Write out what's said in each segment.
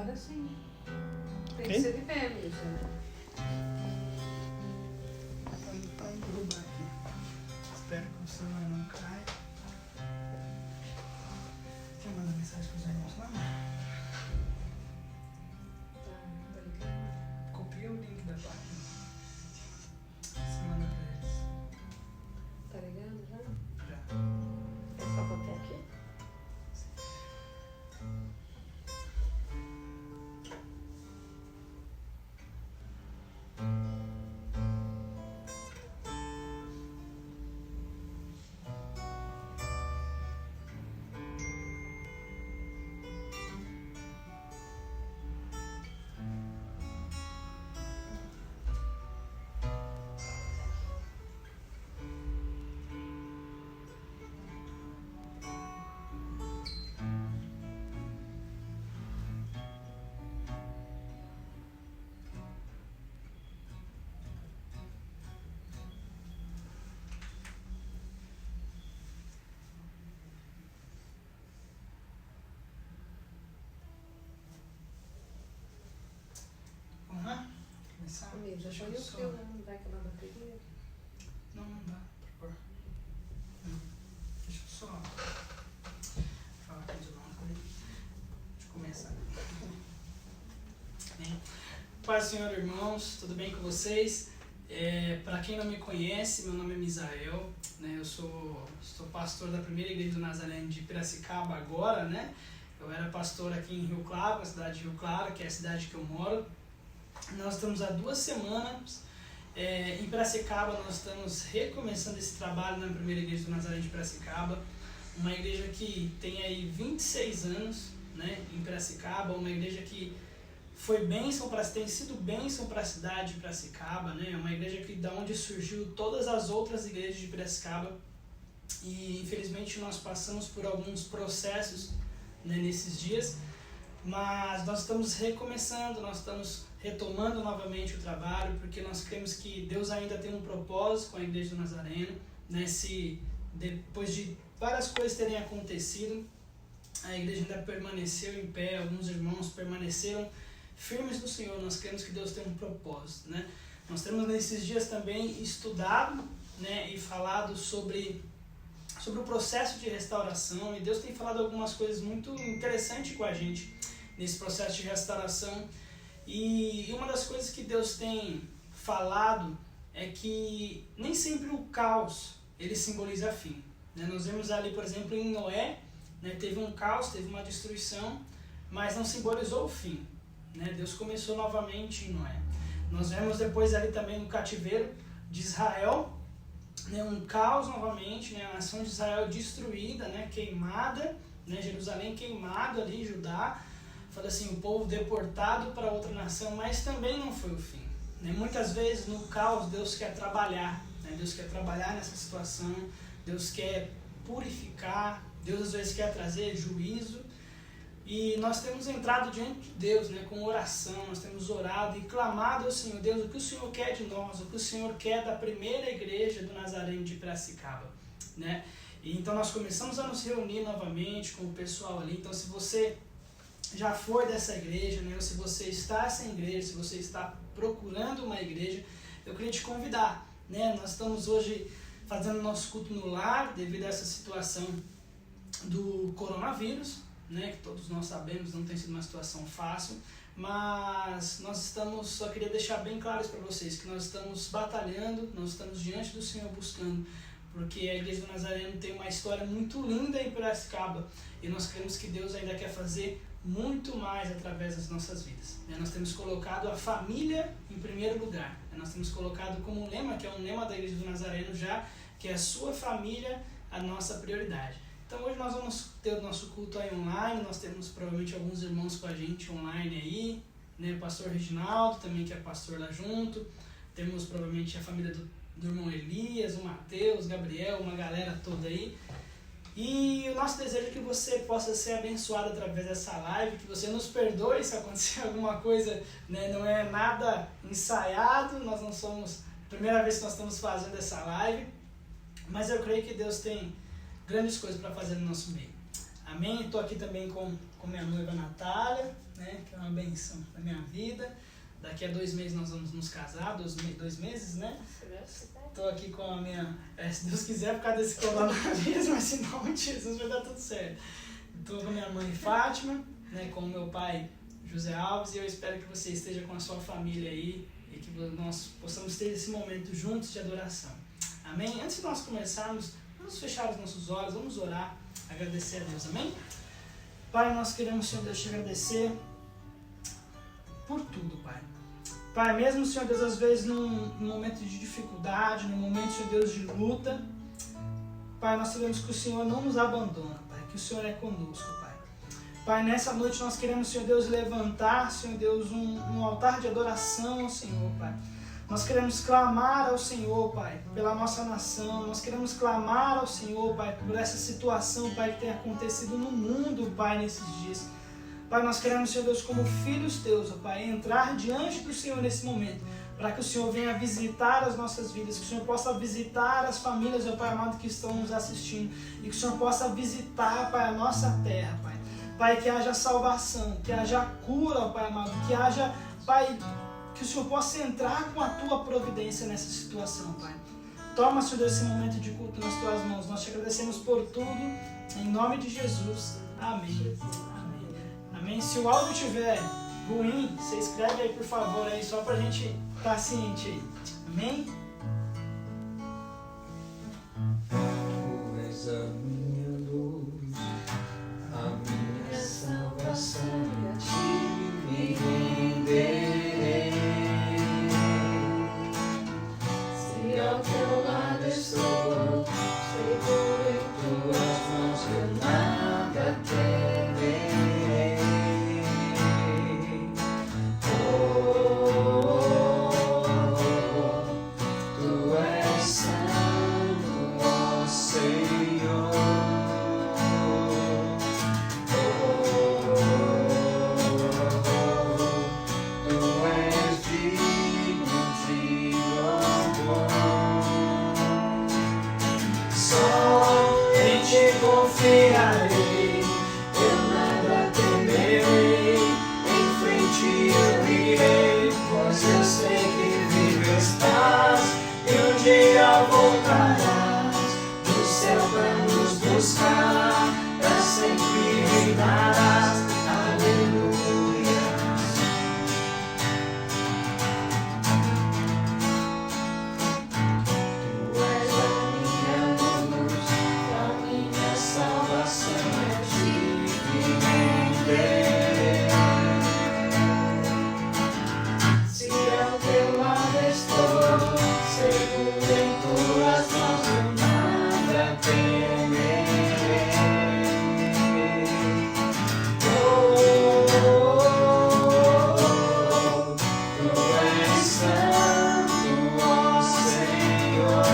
Agora sim. Tem Ok? que ser de pé, Misha. Pra não derrubar aqui. Espero que o celular não caia. Quer mandar mensagem pros irmãos lá? Tá ligado? Copia o link da página. Você manda pra eles. Tá ligado já? Já. É só botar aqui? Vamos lá? Começar? Misha, Deixa põe eu o só... fio, não vai acabar a bateria. Não dá pra pôr. Deixa eu só falar com os irmãos ali. Deixa eu começar. Bem, Paz do Senhor, irmãos, tudo bem com vocês? Para quem não me conhece, meu nome é Misael, né? Eu sou pastor da primeira igreja do Nazareno de Piracicaba agora, né? Eu era pastor aqui em Rio Claro, na cidade de Rio Claro, que é a cidade que eu moro. Nós estamos há 2 semanas em Piracicaba, nós estamos recomeçando esse trabalho na primeira igreja do Nazareno de Piracicaba, uma igreja que tem aí 26 anos, né, em Piracicaba, uma igreja que foi bênção tem sido bênção para a cidade de Piracicaba, né, uma igreja que da onde surgiu todas as outras igrejas de Piracicaba, e infelizmente nós passamos por alguns processos, né, nesses dias, mas nós estamos recomeçando, nós estamos retomando novamente o trabalho, porque nós cremos que Deus ainda tem um propósito com a Igreja do Nazareno, né? Depois de várias coisas terem acontecido, a igreja ainda permaneceu em pé, alguns irmãos permaneceram firmes no Senhor, nós cremos que Deus tem um propósito, né? Nós temos nesses dias também estudado, né, e falado sobre o processo de restauração, e Deus tem falado algumas coisas muito interessantes com a gente nesse processo de restauração. E uma das coisas que Deus tem falado é que nem sempre o caos ele simboliza fim, né? Nós vemos ali, por exemplo, em Noé, né, teve um caos, teve uma destruição, mas não simbolizou o fim, né? Deus começou novamente em Noé. Nós vemos depois ali também no cativeiro de Israel, né, um caos novamente, né, a nação de Israel destruída, né, queimada, né, Jerusalém queimado ali, Judá, fala assim, o povo deportado para outra nação, mas também não foi o fim, né? Muitas vezes no caos Deus quer trabalhar, né? Deus quer trabalhar nessa situação, Deus quer purificar, Deus às vezes quer trazer juízo, e nós temos entrado diante de Deus, né, com oração, nós temos orado e clamado ao Senhor, Deus, o que o Senhor quer de nós, o que o Senhor quer da primeira igreja do Nazareno de Piracicaba, né? E então nós começamos a nos reunir novamente com o pessoal ali. Então se você já foi dessa igreja, né, ou se você está sem igreja, se você está procurando uma igreja, eu queria te convidar, né? Nós estamos hoje fazendo nosso culto no lar devido a essa situação do coronavírus, né, que todos nós sabemos, não tem sido uma situação fácil, mas só queria deixar bem claro isso para vocês, que nós estamos batalhando, nós estamos diante do Senhor buscando, porque a Igreja do Nazareno tem uma história muito linda em Piracicaba, e nós cremos que Deus ainda quer fazer muito mais através das nossas vidas, né? Nós temos colocado a família em primeiro lugar, né? Nós temos colocado como um lema, que é um lema da Igreja do Nazareno já, que é a sua família, a nossa prioridade. Então hoje nós vamos ter o nosso culto aí online, nós temos provavelmente alguns irmãos com a gente online aí, né? O pastor Reginaldo também, que é pastor lá junto, temos provavelmente a família do irmão Elias, o Mateus, Gabriel, uma galera toda aí. E o nosso desejo é que você possa ser abençoado através dessa live, que você nos perdoe se acontecer alguma coisa, né? Não é nada ensaiado, nós não somos a primeira vez que nós estamos fazendo essa live, mas eu creio que Deus tem grandes coisas para fazer no nosso meio. Amém? Estou aqui também com minha noiva Natália, né? Que é uma benção na minha vida. Daqui a 2 meses nós vamos nos casar, 2 meses, né? Estou aqui com a minha... se Deus quiser, por causa desse coronavírus, mas se não, Jesus, vai dar tudo certo. Estou com a minha mãe Fátima, né? Com o meu pai José Alves, e eu espero que você esteja com a sua família aí e que nós possamos ter esse momento juntos de adoração. Amém? Antes de nós começarmos, vamos fechar os nossos olhos, vamos orar, agradecer a Deus. Amém? Pai, nós queremos, Senhor Deus, te agradecer por tudo, Pai. Pai, mesmo, Senhor Deus, às vezes num momento de dificuldade, num momento, Senhor Deus, de luta, Pai, nós sabemos que o Senhor não nos abandona, Pai, que o Senhor é conosco, Pai. Pai, nessa noite nós queremos, Senhor Deus, levantar, Senhor Deus, um altar de adoração ao Senhor, Pai. Nós queremos clamar ao Senhor, Pai, pela nossa nação. Nós queremos clamar ao Senhor, Pai, por essa situação, Pai, que tem acontecido no mundo, Pai, nesses dias. Pai, nós queremos, Senhor Deus, como filhos teus, ó Pai, entrar diante do Senhor nesse momento, para que o Senhor venha visitar as nossas vidas, que o Senhor possa visitar as famílias, ó Pai amado, que estão nos assistindo, e que o Senhor possa visitar, Pai, a nossa terra, Pai. Pai, que haja salvação, que haja cura, ó Pai amado, que haja, Pai, que o Senhor possa entrar com a Tua providência nessa situação, Pai. Toma, Senhor Deus, esse momento de culto nas Tuas mãos. Nós te agradecemos por tudo, em nome de Jesus. Amém. Amém. Se o áudio estiver ruim, você escreve aí, por favor, aí, só pra gente estar ciente aí. Amém? Tu és a minha luz, a minha salvação, a ti me renderei. Se ao teu lado estou, seguro em tuas mãos, eu nada temerei. Confiarei, eu nada temerei, em frente eu irei, pois eu sei que vivo estás, e um dia voltarás, do céu pra nos buscar, pra sempre reinarás, aleluia. Tu és a minha luz, a minha salvação, a ti me renderei. Se ao teu lado estou, seguro em tuas mãos, eu nada temerei. Tu és santo, ó Senhor.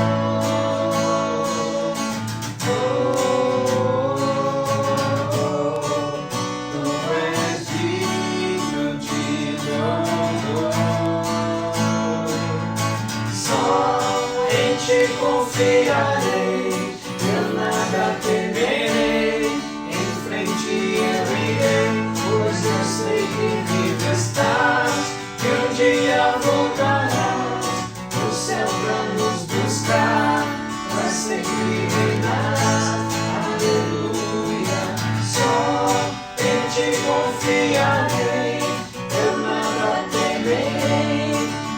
Tu és digno de louvor. Só em ti confiarei, eu nada temerei, em frente eu irei, pois eu sei que vivo estás, que um dia voltarás, do céu pra nos buscar, pra sempre reinarás, aleluia. Só em ti confiarei, eu nada temerei,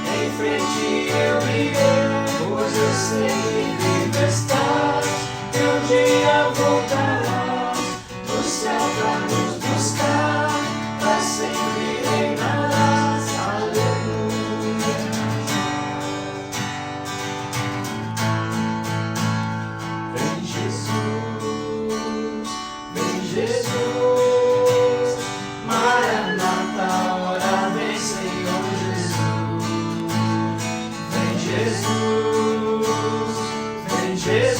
em frente eu irei, pois eu sei que vivo estás, que um dia voltarás, do céu pra nos buscar, pra sempre reinarás, aleluia. Vem Jesus, vem Jesus, Maranata, ora vem Senhor Jesus. Vem Jesus, vem Jesus.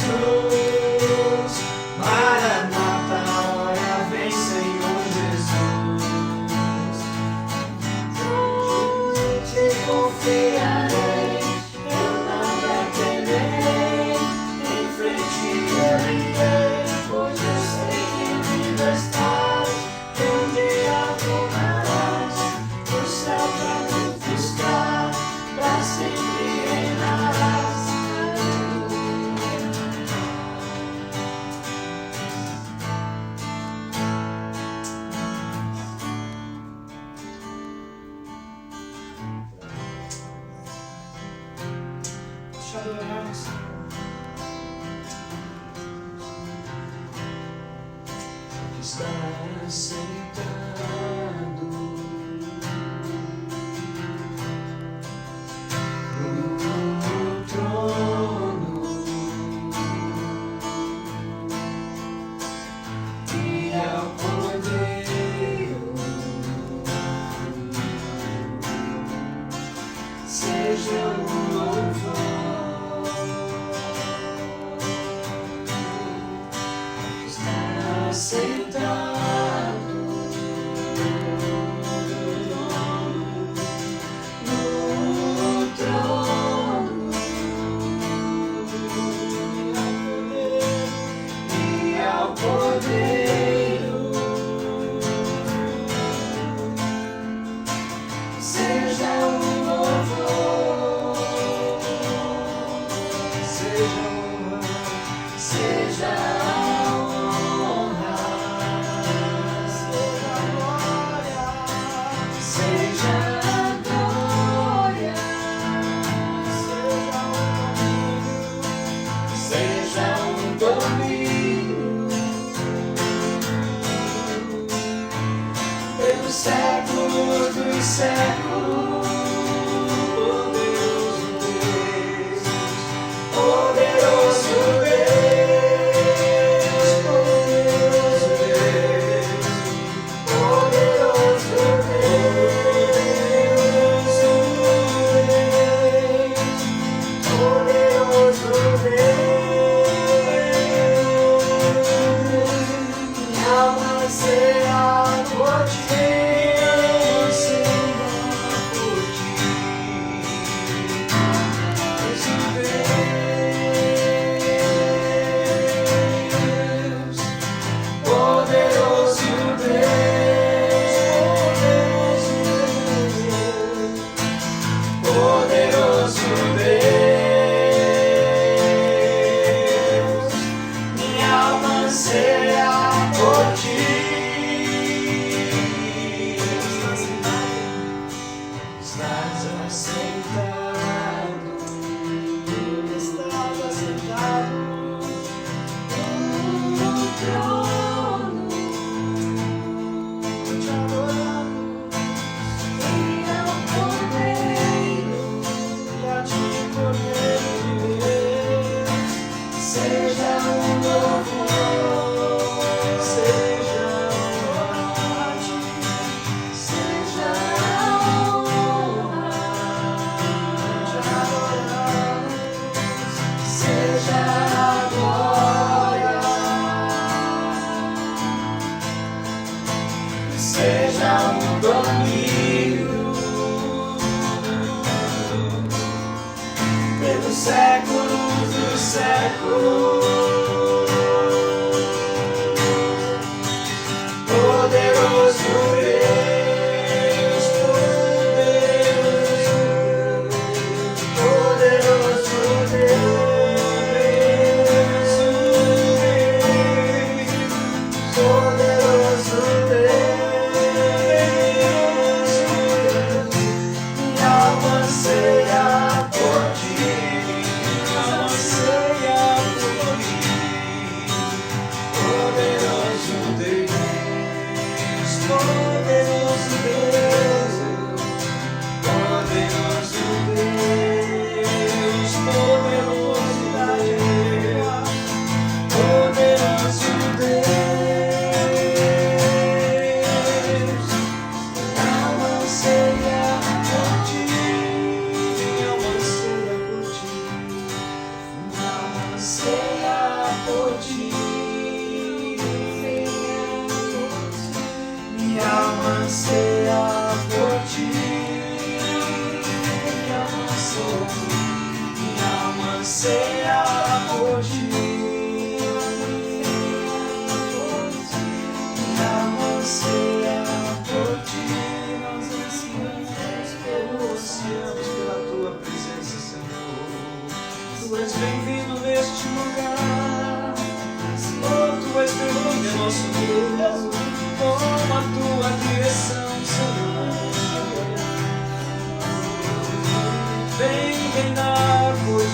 te adoramos, Senhor. Está sentado no trono e ao Cordeiro seja o louvor. Está sentado no trono e ao Cordeiro seja o louvor, seja a honra, seja a honra, seja a glória, seja a glória, seja o domínio, pelos séculos dos séculos. Poderoso Deus, poderoso Deus, poderoso Deus, poderoso Deus, minha alma anseia por ti, anseia por ti, poderoso Deus, poderoso Deus, minha alma anseia por ti. Estás assentado, estás assentado no trono, te adorando, e ao Cordeiro, e a ti, Cordeiro de Deus, seja o louvor, seja a ti, seja a honra, te adoramos, seja a glória, seja o domínio, pelos séculos dos séculos. Poderoso Deus, poderoso Deus, poderoso Deus, minha alma anseia por ti, minha alma anseia por ti, poderoso Deus, poderoso Deus, poderoso Deus, poderoso Deus, poderoso Deus, minha alma anseia por ti, minha alma anseia por ti, minha alma anseia por ti, minha alma anseia por ti, minha alma anseia por ti, minha alma anseia por ti. Nós ansiamos pela tua presença, Senhor. Tu és bem-vindo neste lugar. Oh, tu és bem-vindo, nosso Deus. Toma a tua direção, Senhor. Vem reinar, pois o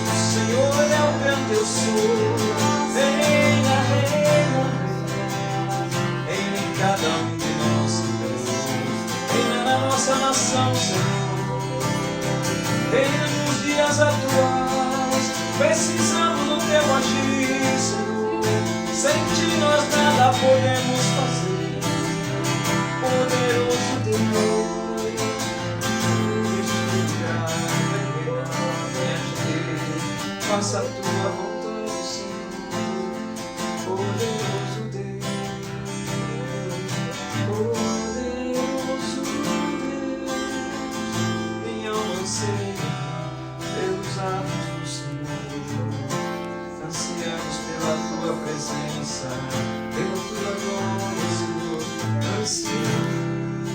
Precisamos do teu agir, Senhor. Sem ti nós nada podemos fazer. Poderoso Deus, neste lugar vem reinar, vem agir. Faça a tua vontade, Senhor. Poderoso Deus, poderoso Deus, minha alma anseia pelos atos do Senhor. Ansiamos pela tua presença, pela tua glória, Senhor. Ansiamos,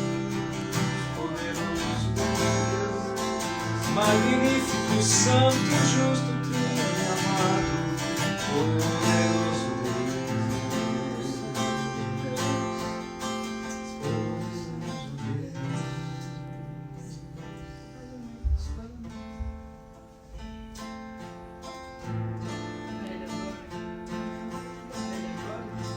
poderoso Deus, magnífico, santo, justo, trino e amado, poderoso Deus, poderoso Deus. Velha glória. Velha glória.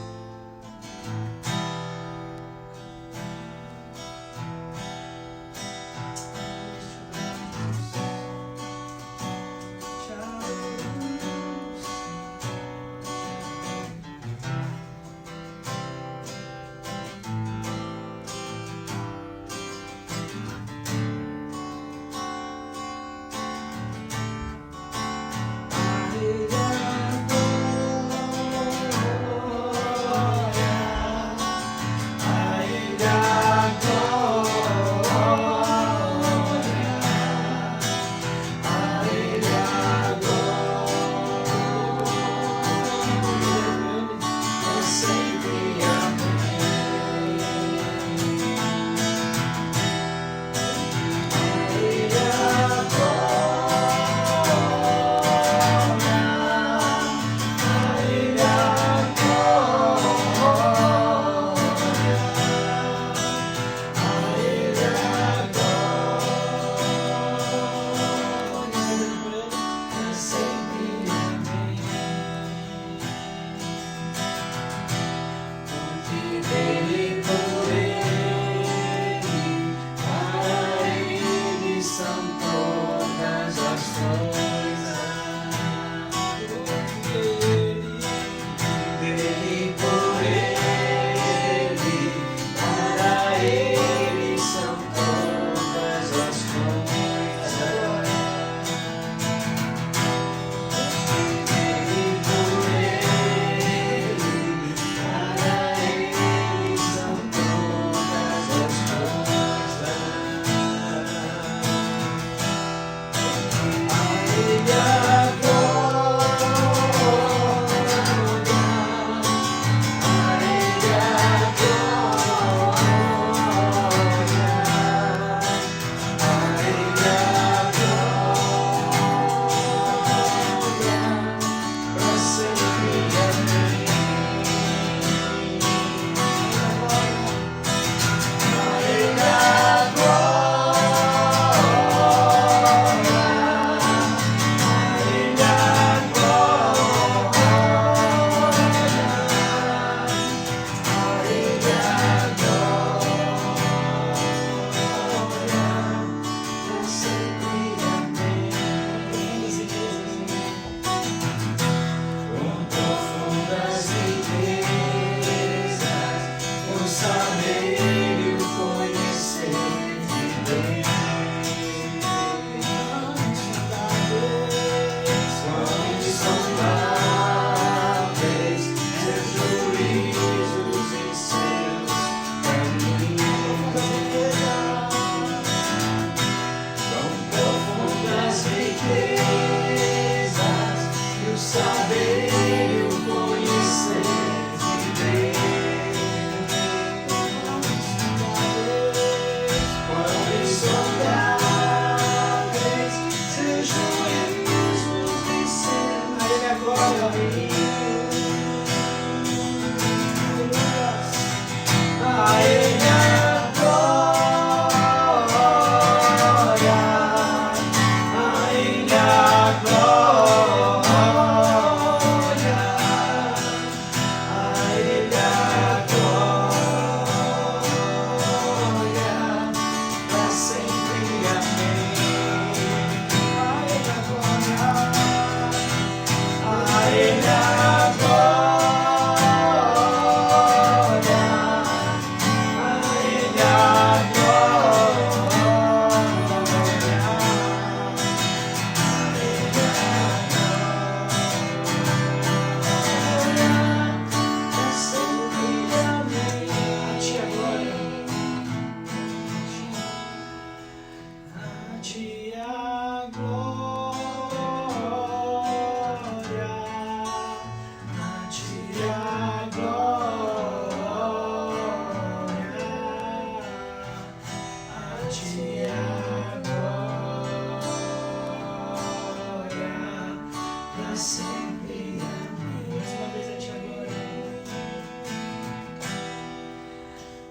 para sempre. Amém. Mais uma vez a ti a glória.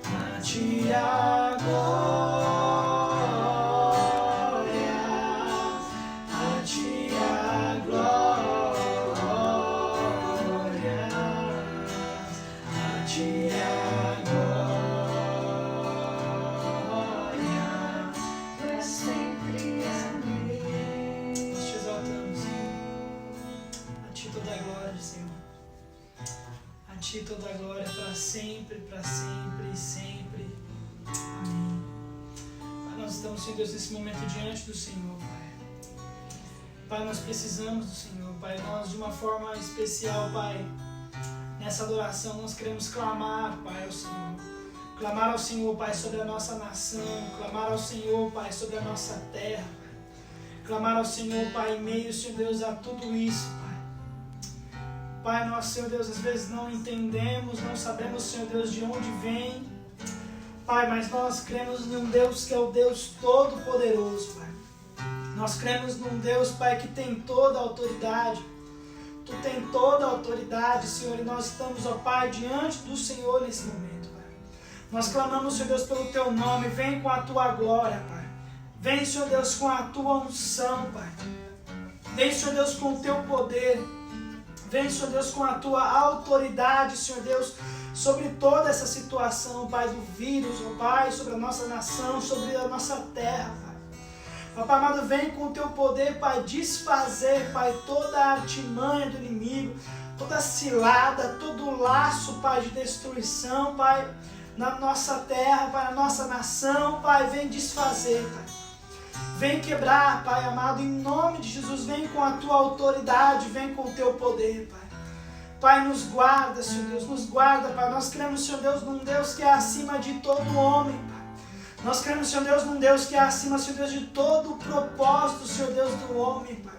A ti a glória, a ti a glória, a ti a glória, para sempre. Amém. Nós te exaltamos, Senhor. A ti toda a glória, Senhor. A ti toda a glória para sempre e sempre. Amém. Pai, nós estamos, Senhor Deus, nesse momento diante do Senhor, Pai. Pai, nós precisamos do Senhor, Pai. Nós, de uma forma especial, Pai, nessa adoração, nós queremos clamar, Pai, ao Senhor. Clamar ao Senhor, Pai, sobre a nossa nação. Clamar ao Senhor, Pai, sobre a nossa terra. Clamar ao Senhor, Pai, em meio, Senhor Deus, a tudo isso, Pai. Pai, nós, Senhor Deus, às vezes não entendemos, não sabemos, Senhor Deus, de onde vem. Pai, mas nós cremos num Deus que é o Deus Todo-Poderoso, Pai. Nós cremos num Deus, Pai, que tem toda a autoridade. Tu tem toda a autoridade, Senhor, e nós estamos, ó Pai, diante do Senhor nesse momento, Pai. Nós clamamos, Senhor Deus, pelo Teu nome. Vem com a Tua glória, Pai. Vem, Senhor Deus, com a Tua unção, Pai. Vem, Senhor Deus, com o Teu poder. Vem, Senhor Deus, com a Tua autoridade, Senhor Deus, sobre toda essa situação, Pai, do vírus, ó Pai, sobre a nossa nação, sobre a nossa terra, Pai. Ó Pai amado, vem com o Teu poder, Pai, desfazer, Pai, toda a artimanha do inimigo, toda cilada, todo laço, Pai, de destruição, Pai, na nossa terra, Pai, na nossa nação, Pai, vem desfazer, Pai. Vem quebrar, Pai amado, em nome de Jesus, vem com a Tua autoridade, vem com o Teu poder, Pai. Pai, nos guarda, Senhor Deus, nos guarda, Pai. Nós cremos, Senhor Deus, num Deus que é acima de todo homem, Pai. Nós cremos, Senhor Deus, num Deus que é acima, Senhor Deus, de todo o propósito, Senhor Deus, do homem, Pai.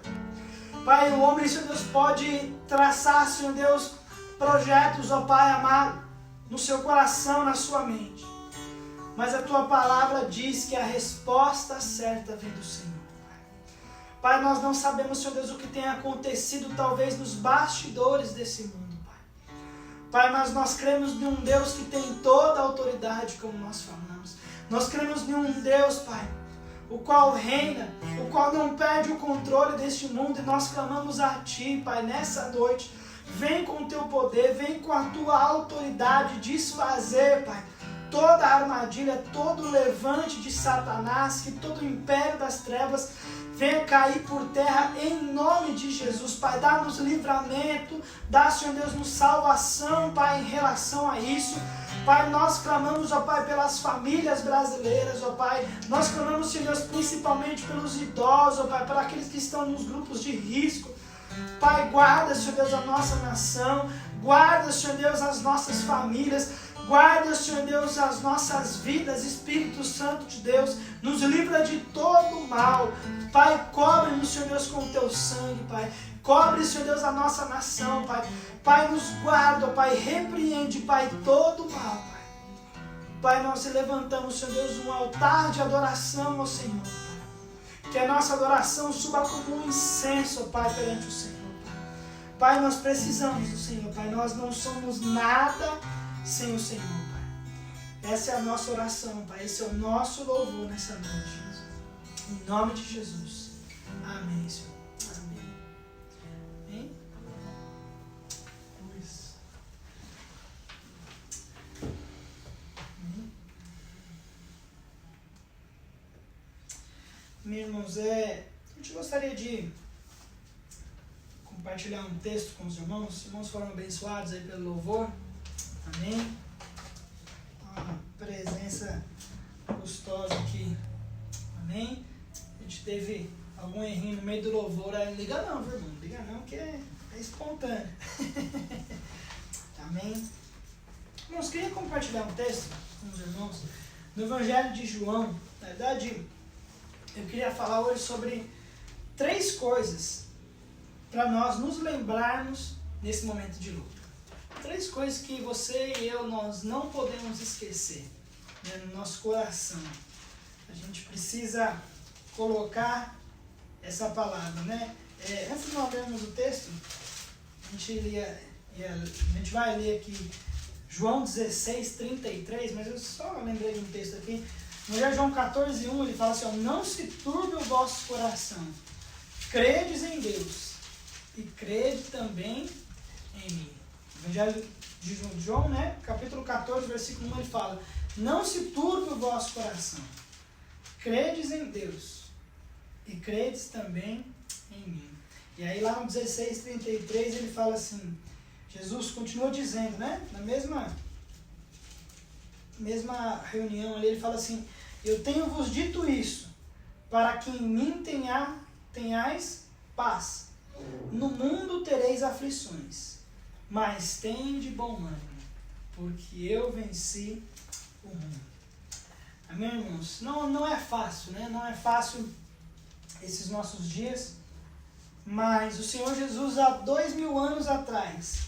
Pai, o homem, Senhor Deus, pode traçar, Senhor Deus, projetos, ó Pai amado, no seu coração, na sua mente. Mas a Tua palavra diz que a resposta certa vem do Senhor, Pai. Pai, nós não sabemos, Senhor Deus, o que tem acontecido talvez nos bastidores desse mundo, Pai. Pai, mas nós cremos em um Deus que tem toda a autoridade, como nós falamos. Nós cremos em um Deus, Pai, o qual reina, o qual não perde o controle deste mundo, e nós clamamos a Ti, Pai, nessa noite. Vem com o Teu poder, vem com a Tua autoridade, desfazer, Pai, toda a armadilha, todo o levante de Satanás, que todo o império das trevas venha cair por terra em nome de Jesus, Pai. Dá-nos livramento, dá, Senhor Deus, nos salvação, Pai, em relação a isso. Pai, nós clamamos, ó Pai, pelas famílias brasileiras, ó Pai. Nós clamamos, Senhor Deus, principalmente pelos idosos, ó Pai, para aqueles que estão nos grupos de risco. Pai, guarda, Senhor Deus, a nossa nação, guarda, Senhor Deus, as nossas famílias, guarda, Senhor Deus, as nossas vidas. Espírito Santo de Deus, nos livra de todo mal. Pai, cobre-nos, Senhor Deus, com o Teu sangue, Pai. Cobre, Senhor Deus, a nossa nação, Pai. Pai, nos guarda, Pai, repreende, Pai, todo mal, Pai. Pai, nós levantamos, Senhor Deus, um altar de adoração ao Senhor, Pai. Que a nossa adoração suba como um incenso, Pai, perante o Senhor, Pai. Pai, nós precisamos do Senhor, Pai. Nós não somos nada sem o Senhor, Pai. Essa é a nossa oração, Pai. Esse é o nosso louvor nessa noite, Jesus. Em nome de Jesus. Amém, Senhor. Amém. Amém? Isso. Amém. Meus irmãos, a gente gostaria de compartilhar um texto com os irmãos. Os irmãos foram abençoados aí pelo louvor. Amém? Uma presença gostosa aqui. Amém? A gente teve algum errinho no meio do louvor. Aí, liga não, viu, irmão? Liga não, que é espontâneo. Amém? Irmãos, queria compartilhar um texto com os irmãos no Evangelho de João. Na verdade, eu queria falar hoje sobre 3 coisas para nós nos lembrarmos nesse momento de luta. 3 coisas que você e eu, nós não podemos esquecer, né, no nosso coração. A gente precisa colocar essa palavra, né? Antes de nós lermos o texto, a gente vai ler aqui João 16, 33, mas eu só lembrei de um texto aqui. No João 14, 1, ele fala assim, ó, não se turbe o vosso coração, credes em Deus e crede também em mim. Evangelho de João, né? Capítulo 14, versículo 1, ele fala, não se turbe o vosso coração, credes em Deus e credes também em mim. E aí lá no 16, 33, ele fala assim, Jesus continua dizendo, né? Na mesma reunião ali, ele fala assim, eu tenho-vos dito isso, para que em mim tenhais paz. No mundo tereis aflições, mas tende bom ânimo, porque eu venci o mundo. Amém, irmãos? Não é fácil, né? Não é fácil esses nossos dias, mas o Senhor Jesus, há 2000 anos atrás,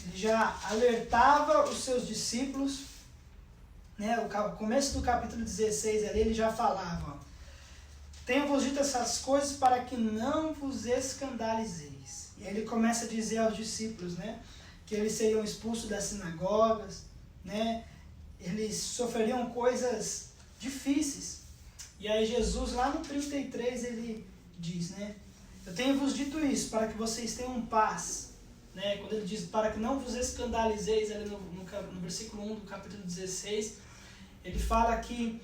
ele já alertava os seus discípulos, né? O começo do capítulo 16 ali, ele já falava, tenho-vos dito essas coisas para que não vos escandalizeis. E aí ele começa a dizer aos discípulos, né, que eles seriam expulsos das sinagogas, né, eles sofreriam coisas difíceis. E aí Jesus, lá no 33, ele diz, né, eu tenho-vos dito isso para que vocês tenham paz. Né, quando ele diz para que não vos escandalizeis, ali no versículo 1 do capítulo 16, ele fala que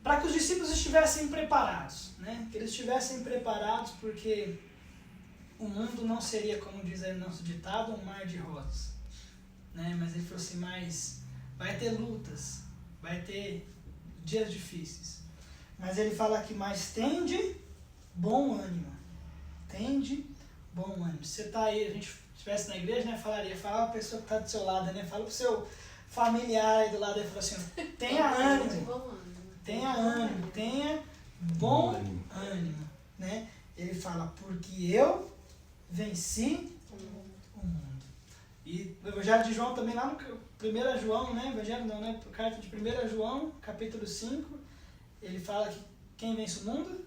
para que os discípulos estivessem preparados, né, que eles estivessem preparados porque o mundo não seria, como diz aí no nosso ditado, um mar de rosas. Né, mas ele falou assim, mas vai ter lutas, vai ter dias difíceis. Mas ele fala aqui, mas tende bom ânimo. Tende bom ânimo. Se você está aí, a gente estivesse na igreja, né, fala a pessoa que está do seu lado, né, fala para o seu familiar aí do lado, ele fala assim, tenha ânimo, tenha ânimo, tenha bom ânimo, né? Ele fala, porque eu venci o mundo. E o Evangelho de João também, lá no 1 João, né, Evangelho não, né, carta de 1 João, capítulo 5, ele fala que quem vence o mundo?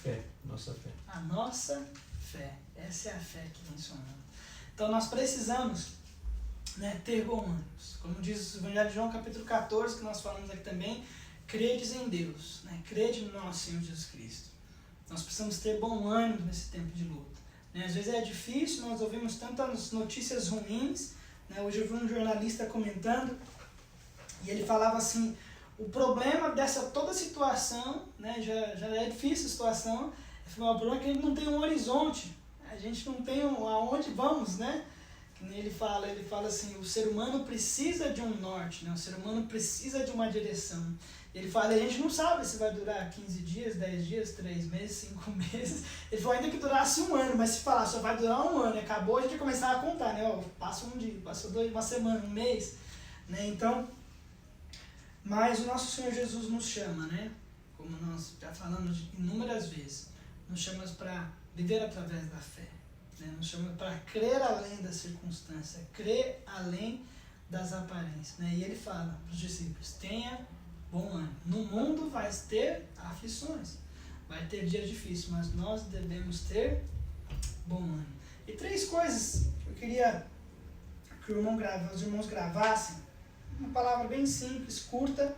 Fé, nossa fé. A nossa fé. Essa é a fé que vence o mundo. Então nós precisamos, né, ter bom ânimo. Como diz o Evangelho de João, capítulo 14, que nós falamos aqui também, credes em Deus, né, crede no nosso Senhor Jesus Cristo. Nós precisamos ter bom ânimo nesse tempo de luta. Né, às vezes é difícil, nós ouvimos tantas notícias ruins. Né, hoje eu vi um jornalista comentando, e ele falava assim, o problema dessa toda situação, né, já é difícil a situação, o problema é que a gente não tem um horizonte, a gente não tem aonde vamos, né? Ele fala assim, o ser humano precisa de um norte, né? O ser humano precisa de uma direção. Ele fala, a gente não sabe se vai durar 15 dias, 10 dias, 3 meses, 5 meses. Ele falou ainda que durasse um ano, mas se falar só vai durar um ano, acabou, a gente vai começar a contar, né? Ó, passa um dia, passou 2, uma semana, um mês, né? Então, mas o nosso Senhor Jesus nos chama, né? Como nós já falamos inúmeras vezes, nos chama para viver através da fé. Né? Nos chama para crer além da circunstância, crer além das aparências. Né? E ele fala para os discípulos, tenha bom ânimo. No mundo vai ter aflições, vai ter dias difíceis, mas nós devemos ter bom ânimo. E 3 coisas que eu queria que os irmãos gravassem, uma palavra bem simples, curta,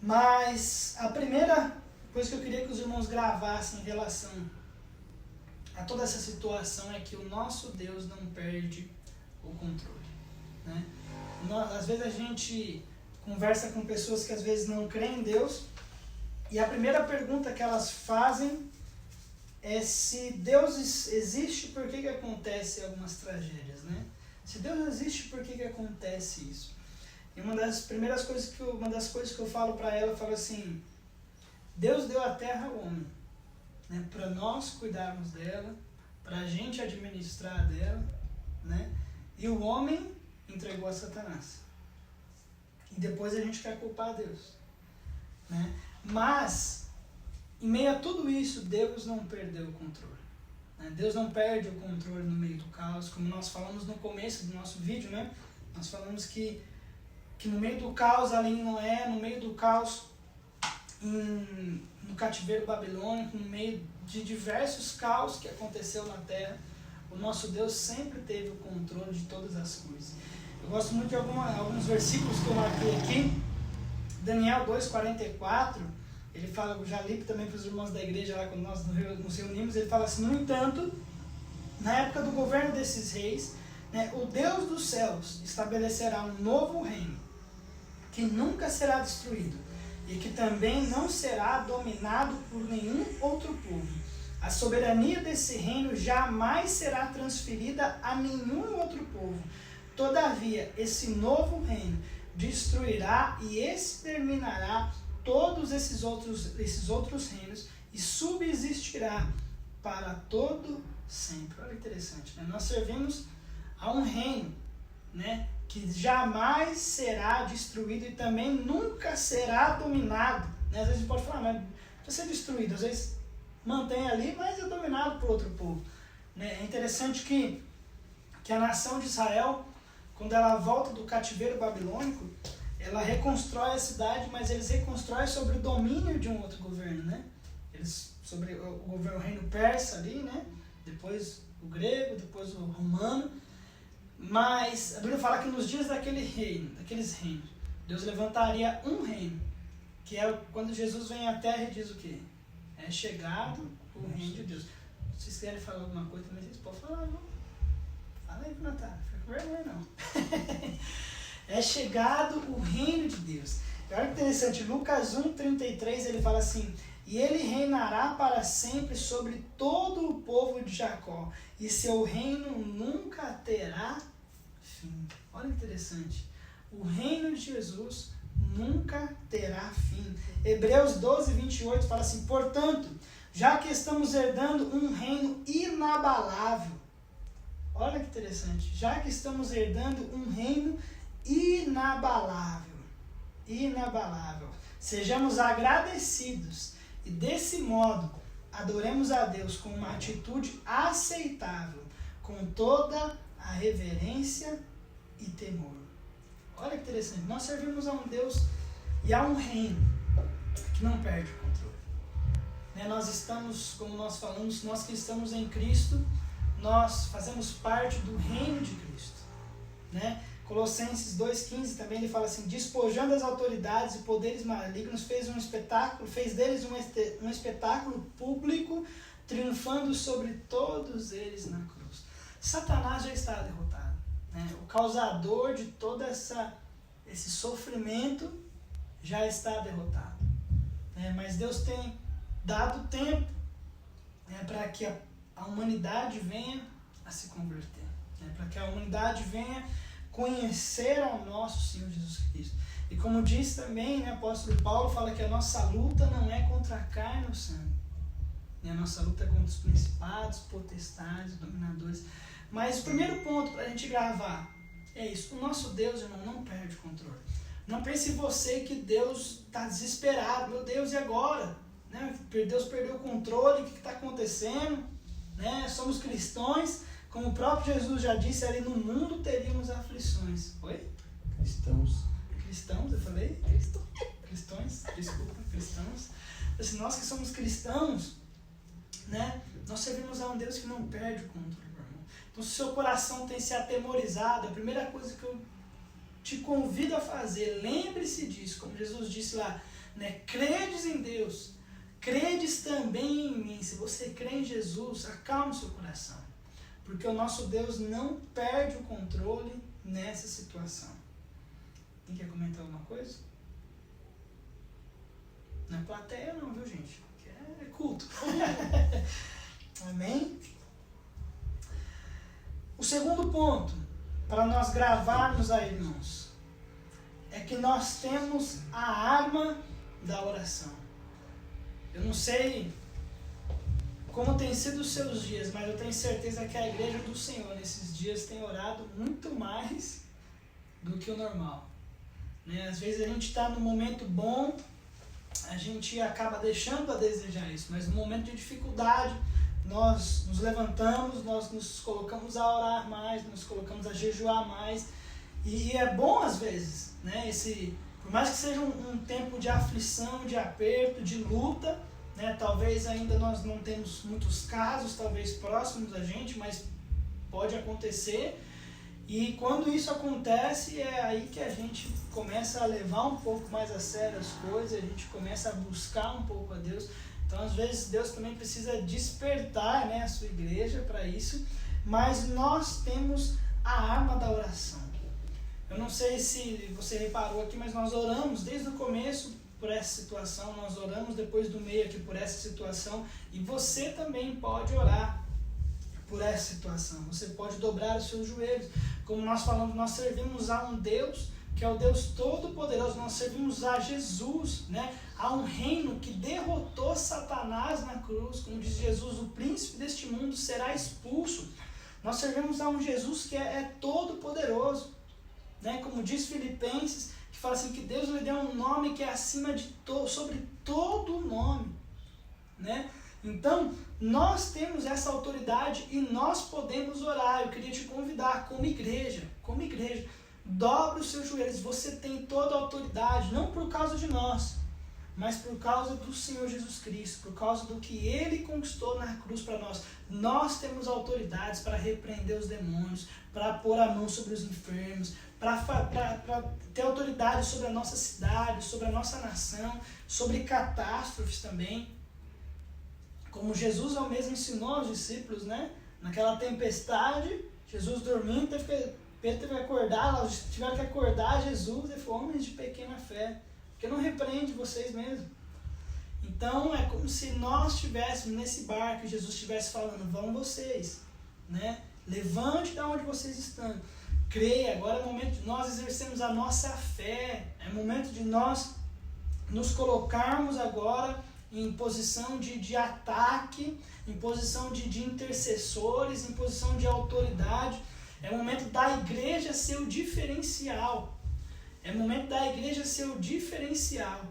mas a primeira coisa que eu queria que os irmãos gravassem em relação a toda essa situação é que o nosso Deus não perde o controle. Né? Às vezes a gente conversa com pessoas que às vezes não creem em Deus, e a primeira pergunta que elas fazem é se Deus existe, por que acontece algumas tragédias, né? Se Deus existe, por que acontece isso? E uma das coisas que eu falo para ela, eu falo assim, Deus deu a terra ao homem, né, para nós cuidarmos dela, para a gente administrar dela, né, e o homem entregou a Satanás. E depois a gente quer culpar Deus. Né? Mas, em meio a tudo isso, Deus não perdeu o controle. Né? Deus não perde o controle no meio do caos, como nós falamos no começo do nosso vídeo, né? Nós falamos que no meio do caos ali em Noé, no meio do caos no cativeiro babilônico, no meio de diversos caos que aconteceu na Terra, o nosso Deus sempre teve o controle de todas as coisas. Eu gosto muito de alguns versículos que eu marquei aqui. Daniel 2,44, ele fala, eu já li também para os irmãos da igreja lá quando nós nos reunimos, ele fala assim: no entanto, na época do governo desses reis, né, o Deus dos céus estabelecerá um novo reino, que nunca será destruído, e que também não será dominado por nenhum outro povo. A soberania desse reino jamais será transferida a nenhum outro povo. Todavia, esse novo reino destruirá e exterminará todos esses outros reinos e subsistirá para todo sempre. Olha que interessante, né? Nós servimos a um reino, né, que jamais será destruído e também nunca será dominado. Né? Às vezes a gente pode falar, mas precisa ser destruído. Às vezes mantém ali, mas é dominado por outro povo. Né? É interessante que a nação de Israel, quando ela volta do cativeiro babilônico, ela reconstrói a cidade, mas eles reconstroem sobre o domínio de um outro governo, né? Eles, sobre o reino persa ali, né? Depois o grego, depois o romano. Mas a Bíblia fala que nos dias daqueles reinos, Deus levantaria um reino, que é quando Jesus vem à terra e diz o quê? É chegado o reino de Deus. Se vocês querem falar alguma coisa também, vocês podem falar, não? Fala aí, Natália. Vergonha não. É chegado o reino de Deus. Olha que interessante, Lucas 1,33, ele fala assim: e ele reinará para sempre sobre todo o povo de Jacó, e seu reino nunca terá fim. Olha que interessante, o reino de Jesus nunca terá fim. Hebreus 12,28 fala assim: portanto, já que estamos herdando um reino inabalável. Olha que interessante, já que estamos herdando um reino inabalável, sejamos agradecidos e desse modo adoremos a Deus com uma atitude aceitável, com toda a reverência e temor. Olha que interessante, nós servimos a um Deus e a um reino que não perde o controle. Né? Nós estamos, como nós falamos, nós que estamos em Cristo, nós fazemos parte do reino de Cristo. Né? Colossenses 2,15 também ele fala assim: despojando as autoridades e poderes malignos, fez deles um espetáculo público, triunfando sobre todos eles na cruz. Satanás já está derrotado. Né? O causador de todo esse sofrimento já está derrotado. Né? Mas Deus tem dado tempo, né, para que a humanidade venha a se converter, né? Para que a humanidade venha conhecer ao nosso Senhor Jesus Cristo. E como diz também, né, o apóstolo Paulo fala que a nossa luta não é contra a carne ou sangue, né? A nossa luta é contra os principados, potestades, dominadores. Mas o primeiro ponto para a gente gravar é isso: o nosso Deus, irmão, não perde o controle. Não pense você que Deus está desesperado. Meu Deus, e agora? Né? Deus perdeu o controle, o que está acontecendo? Né? Somos cristãos, como o próprio Jesus já disse ali, no mundo teríamos aflições. Oi? Cristãos, eu falei? Cristãos, desculpa, cristãos. Assim, nós que somos cristãos, né? Nós servimos a um Deus que não perde o controle, meu irmão. Então, se o seu coração tem se atemorizado, a primeira coisa que eu te convido a fazer, lembre-se disso, como Jesus disse lá, né? Credes em Deus, credes também em mim. Se você crê em Jesus, acalme seu coração, porque o nosso Deus não perde o controle nessa situação. Quem quer comentar alguma coisa? Não é plateia não, viu, gente? Porque é culto. Amém? O segundo ponto, para nós gravarmos aí, irmãos, é que nós temos a arma da oração. Eu não sei como tem sido os seus dias, mas eu tenho certeza que a igreja do Senhor nesses dias tem orado muito mais do que o normal. Né? Às vezes a gente está num momento bom, a gente acaba deixando a desejar isso, mas no momento de dificuldade, nós nos levantamos, nós nos colocamos a orar mais, nos colocamos a jejuar mais, e é bom às vezes, né? Por mais que seja um tempo de aflição, de aperto, de luta, né? Talvez ainda nós não temos muitos casos, talvez próximos da gente, mas pode acontecer. E quando isso acontece, é aí que a gente começa a levar um pouco mais a sério as coisas, a gente começa a buscar um pouco a Deus. Então, às vezes, Deus também precisa despertar, né, a sua igreja para isso, mas nós temos a arma da oração. Eu não sei se você reparou aqui, mas nós oramos desde o começo por essa situação, nós oramos depois do meio aqui por essa situação, e você também pode orar por essa situação. Você pode dobrar os seus joelhos. Como nós falamos, nós servimos a um Deus que é o Deus Todo-Poderoso. Nós servimos a Jesus, né? A um reino que derrotou Satanás na cruz. Como diz Jesus, o príncipe deste mundo será expulso. Nós servimos a um Jesus que é todo-poderoso, né? Como diz Filipenses, que fala assim, que Deus lhe deu um nome que é acima de sobre todo nome, né? Então, nós temos essa autoridade e nós podemos orar. Eu queria te convidar como igreja, dobre os seus joelhos. Você tem toda a autoridade, não por causa de nós, mas por causa do Senhor Jesus Cristo, por causa do que Ele conquistou na cruz para nós. Nós temos autoridades para repreender os demônios, para pôr a mão sobre os enfermos, para ter autoridade sobre a nossa cidade, sobre a nossa nação, sobre catástrofes também. Como Jesus ao mesmo ensinou aos discípulos, né? Naquela tempestade, Jesus dormindo, Pedro teve que acordar, eles tiveram que acordar Jesus, e falou, homens de pequena fé, porque não repreende vocês mesmo. Então é como se nós estivéssemos nesse barco e Jesus estivesse falando, vão vocês, né? Levante de onde vocês estão, creia, agora é o momento de nós exercermos a nossa fé, é o momento de nós nos colocarmos agora em posição de ataque, em posição de intercessores, em posição de autoridade. É o momento da igreja ser o diferencial. É o momento da igreja ser o diferencial,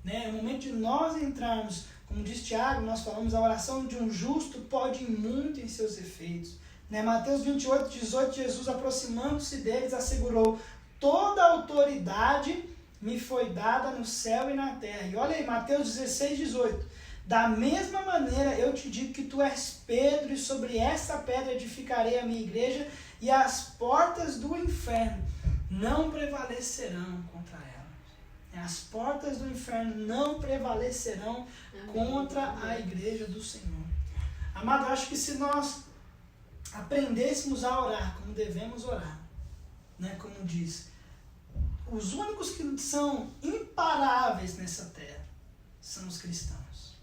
né? É o momento de nós entrarmos, como diz Tiago, nós falamos, a oração de um justo pode ir muito em seus efeitos, né? Mateus 28, 18, Jesus aproximando-se deles assegurou, toda a autoridade me foi dada no céu e na terra. E olha aí, Mateus 16, 18. Da mesma maneira eu te digo que tu és Pedro, e sobre essa pedra edificarei a minha igreja, e as portas do inferno não prevalecerão contra ela. As portas do inferno não prevalecerão contra a igreja do Senhor. Amado, eu acho que se nós aprendêssemos a orar como devemos orar, né, como diz, os únicos que são imparáveis nessa terra são os cristãos.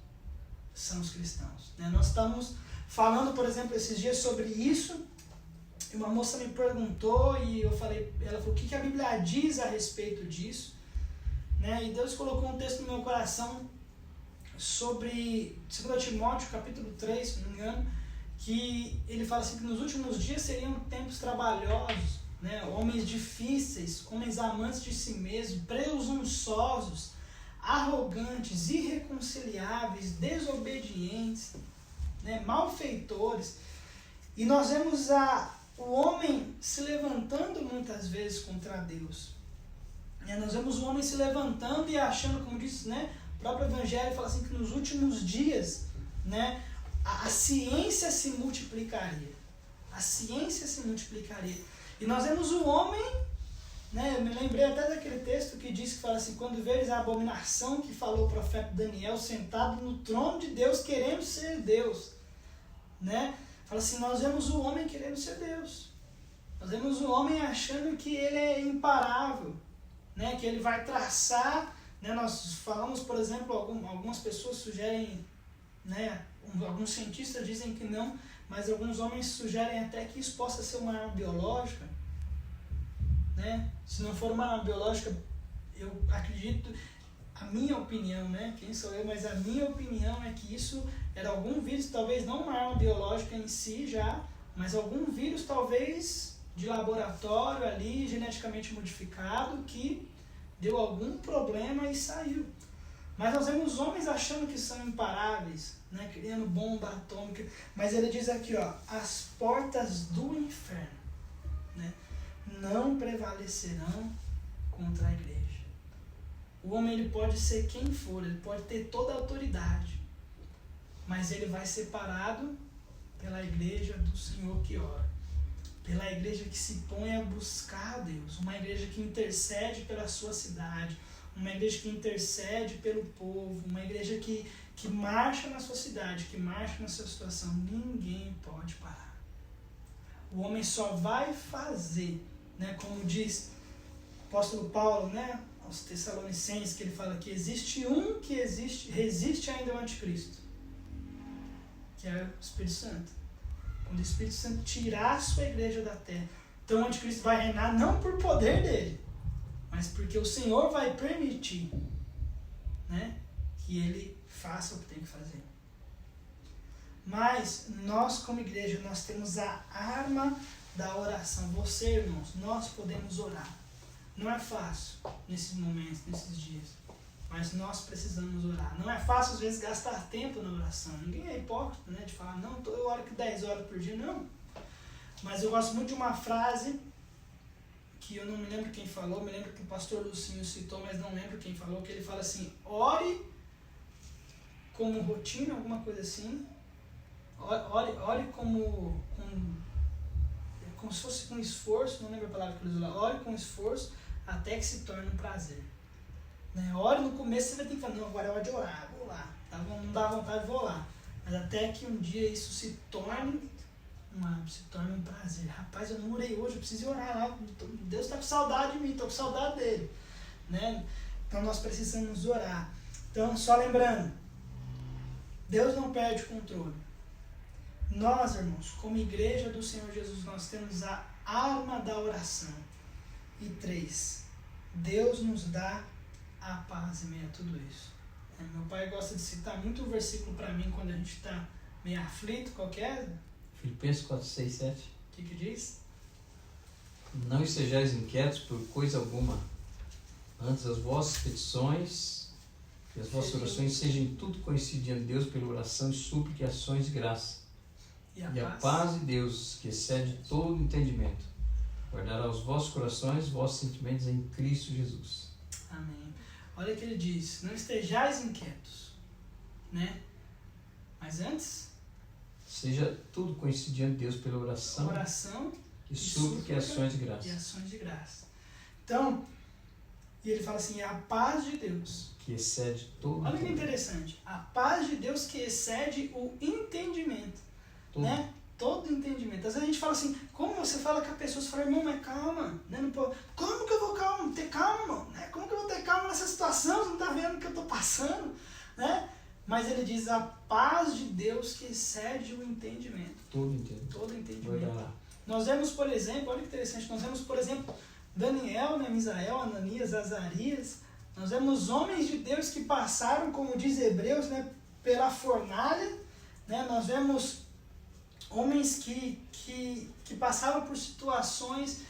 São os cristãos, né? Nós estamos falando, por exemplo, esses dias sobre isso, e uma moça me perguntou, e eu falei, ela falou, o que a Bíblia diz a respeito disso? Né? E Deus colocou um texto no meu coração sobre 2 Timóteo, capítulo 3, se não me engano, que ele fala assim, que nos últimos dias seriam tempos trabalhosos, né? Homens difíceis, homens amantes de si mesmos, presunçosos, arrogantes, irreconciliáveis, desobedientes, né? Malfeitores. E nós vemos o homem se levantando muitas vezes contra Deus. Nós vemos o homem se levantando e achando, como diz, né, o próprio Evangelho fala assim, que nos últimos dias, né, a ciência se multiplicaria. A ciência se multiplicaria. E nós vemos o homem, né, eu me lembrei até daquele texto que diz, que fala assim, quando veres a abominação que falou o profeta Daniel sentado no trono de Deus, querendo ser Deus, né? Fala assim, nós vemos o homem querendo ser Deus. Nós vemos o homem achando que ele é imparável, né? Que ele vai traçar, né? Nós falamos, por exemplo, algumas pessoas sugerem, né? Alguns cientistas dizem que não, mas alguns homens sugerem até que isso possa ser uma arma biológica, né? Se não for uma arma biológica, eu acredito, a minha opinião, né? Quem sou eu, mas a minha opinião é que isso era algum vírus, talvez não uma arma biológica em si já, mas algum vírus talvez de laboratório ali, geneticamente modificado, que deu algum problema e saiu. Mas nós vemos homens achando que são imparáveis, né, criando bomba atômica, mas ele diz aqui, ó, as portas do inferno, né, não prevalecerão contra a igreja. O homem ele pode ser quem for, ele pode ter toda a autoridade, mas ele vai separado pela igreja do Senhor que ora. Pela igreja que se põe a buscar a Deus. Uma igreja que intercede pela sua cidade. Uma igreja que intercede pelo povo. Uma igreja que marcha na sua cidade, que marcha na sua situação. Ninguém pode parar. O homem só vai fazer, né, como diz o apóstolo Paulo, né, aos Tessalonicenses, que ele fala que existe um que resiste ainda ao anticristo, que é o Espírito Santo. Quando o Espírito Santo tirar a sua igreja da terra, então o anticristo vai reinar não por poder dele, mas porque o Senhor vai permitir, né, que ele faça o que tem que fazer. Mas nós como igreja, nós temos a arma da oração. Você, irmãos, nós podemos orar. Não é fácil nesses momentos, nesses dias, mas nós precisamos orar. Não é fácil às vezes gastar tempo na oração. Ninguém é hipócrita, né, de falar, não, eu oro que 10 horas por dia, não. Mas eu gosto muito de uma frase que eu não me lembro quem falou, me lembro que o pastor Lucinho citou, mas não lembro quem falou, que ele fala assim, ore como rotina, alguma coisa assim, ore como se fosse com esforço, não lembro a palavra que ele usou lá, ore com esforço até que se torne um prazer. Né? Ore no começo, você vai ter que falar, não, agora é hora de orar, vou lá, tá? Não dá vontade, vou lá. Mas até que um dia isso se torne um prazer. Rapaz, eu não orei hoje, eu preciso orar lá, Deus está com saudade de mim, estou com saudade dele. Né? Então nós precisamos orar. Então, só lembrando, Deus não perde o controle. Nós, irmãos, como igreja do Senhor Jesus, nós temos a arma da oração. E 3, Deus nos dá a paz em meio a tudo isso. Meu pai gosta de citar muito um versículo para mim quando a gente está meio aflito, qualquer. Filipenses 4, 6, 7. O que diz? Não estejais inquietos por coisa alguma, antes as vossas petições e as vossas orações sejam tudo conhecidas diante de Deus pela oração e súplica e ações de graça. E a paz de Deus, que excede todo entendimento, guardará os vossos corações, os vossos sentimentos em Cristo Jesus. Amém. Olha o que ele diz, não estejais inquietos, né? Mas antes, seja tudo conhecido diante de Deus pela oração e súplica e ações de graça. E ações de graça. Então, e ele fala assim, a paz de Deus, que excede todo olha que interessante, a paz de Deus que excede o entendimento. Né? Todo entendimento. Às vezes a gente fala assim, como você fala com a pessoa, você fala, irmão, mas calma, né? Não pode, como que eu vou ter calma, irmão? Né? Como que eu vou ter calma nessa situação? Você não está vendo o que eu estou passando? Né? Mas ele diz, a paz de Deus que excede o entendimento. Todo entendimento. Nós vemos, por exemplo, olha que interessante, nós vemos, por exemplo, Daniel, né? Misael, Ananias, Azarias, nós vemos homens de Deus que passaram, como diz Hebreus, né? Pela fornalha, né? Nós vemos homens que passaram por situações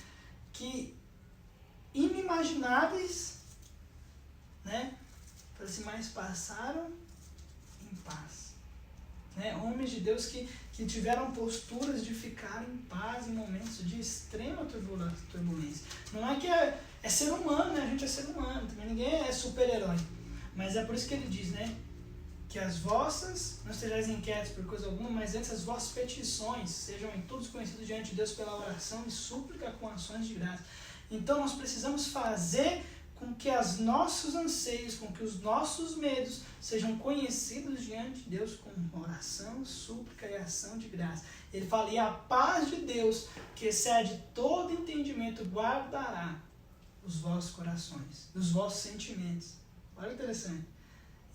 inimagináveis, né? Mas passaram em paz. Né? Homens de Deus que tiveram posturas de ficar em paz em momentos de extrema turbulência. Não é que é ser humano, né? A gente é ser humano, também ninguém é super-herói. Mas é por isso que ele diz, né? Que as vossas, não estejais inquietos por coisa alguma, mas antes as vossas petições sejam em todos conhecidos diante de Deus pela oração e súplica com ações de graça. Então nós precisamos fazer com que os nossos anseios, com que os nossos medos sejam conhecidos diante de Deus com oração, súplica e ação de graça. Ele fala, e a paz de Deus, que excede todo entendimento, guardará os vossos corações, os vossos sentimentos. Olha que interessante.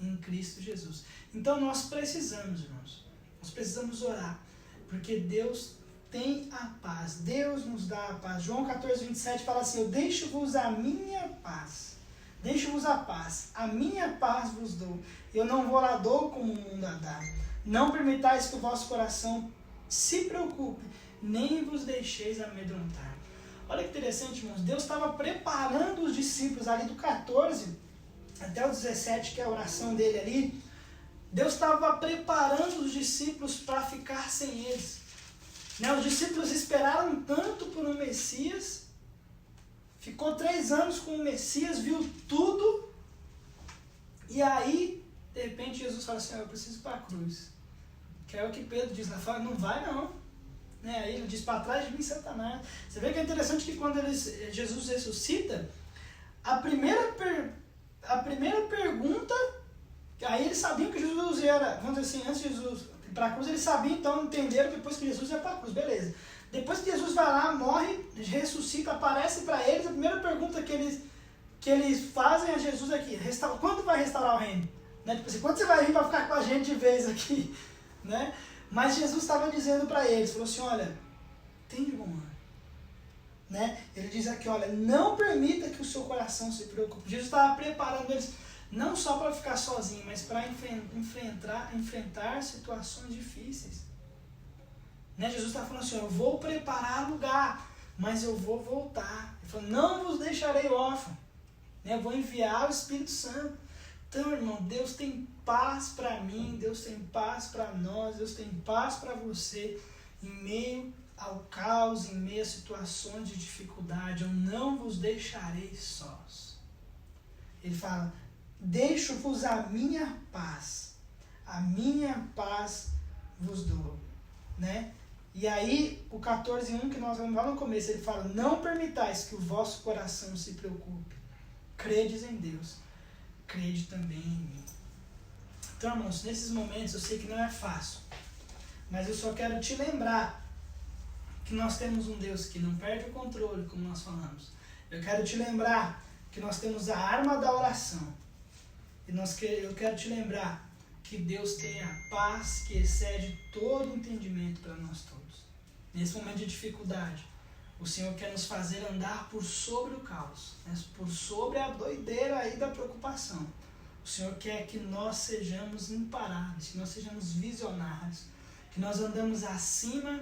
Em Cristo Jesus. Então nós precisamos, irmãos, nós precisamos orar, porque Deus tem a paz, Deus nos dá a paz. João 14, 27 fala assim, eu deixo-vos a minha paz, deixo-vos a paz, a minha paz vos dou, eu não vou lá dou como o mundo a dá. Não permitais que o vosso coração se preocupe, nem vos deixeis amedrontar. Olha que interessante, irmãos, Deus estava preparando os discípulos ali do 14 até o 17, que é a oração dele ali, Deus estava preparando os discípulos para ficar sem eles. Né? Os discípulos esperaram tanto por um Messias, ficou 3 anos com o Messias, viu tudo, e aí, de repente, Jesus fala assim, eu preciso ir para a cruz. Que é o que Pedro diz lá fora, não vai não. Né? Aí ele diz, para trás de mim, Satanás. Você vê que é interessante que quando Jesus ressuscita, a primeira pergunta, aí eles sabiam que Jesus era, vamos dizer assim, antes de Jesus ir para a cruz, eles sabiam, então entenderam depois que Jesus ia para a cruz, beleza. Depois que Jesus vai lá, morre, ressuscita, aparece para eles, a primeira pergunta que eles fazem a Jesus aqui, quando vai restaurar o reino? Né? Tipo assim, quando você vai vir para ficar com a gente de vez aqui? Né? Mas Jesus estava dizendo para eles, falou assim, olha, tem de bom ânimo. Né? Ele diz aqui, olha, não permita que o seu coração se preocupe. Jesus estava preparando eles não só para ficar sozinho, mas para enfrentar situações difíceis. Né? Jesus está falando assim, eu vou preparar lugar, mas eu vou voltar. Ele falou, não vos deixarei órfão. Né? Eu vou enviar o Espírito Santo. Então, irmão, Deus tem paz para mim, Deus tem paz para nós, Deus tem paz para você, em meio ao caos, em meio a situações de dificuldade, eu não vos deixarei sós. Ele fala, deixo-vos a minha paz vos dou. Né? E aí, o 14:1 que nós vamos lá no começo, ele fala, não permitais que o vosso coração se preocupe, credes em Deus, crede também em mim. Então, irmãos, nesses momentos eu sei que não é fácil, mas eu só quero te lembrar que nós temos um Deus que não perde o controle, como nós falamos. Eu quero te lembrar que nós temos a arma da oração. E eu quero te lembrar que Deus tem a paz que excede todo entendimento para nós todos. Nesse momento de dificuldade, o Senhor quer nos fazer andar por sobre o caos, né? Por sobre a doideira aí da preocupação. O Senhor quer que nós sejamos imparáveis, que nós sejamos visionários, que nós andamos acima,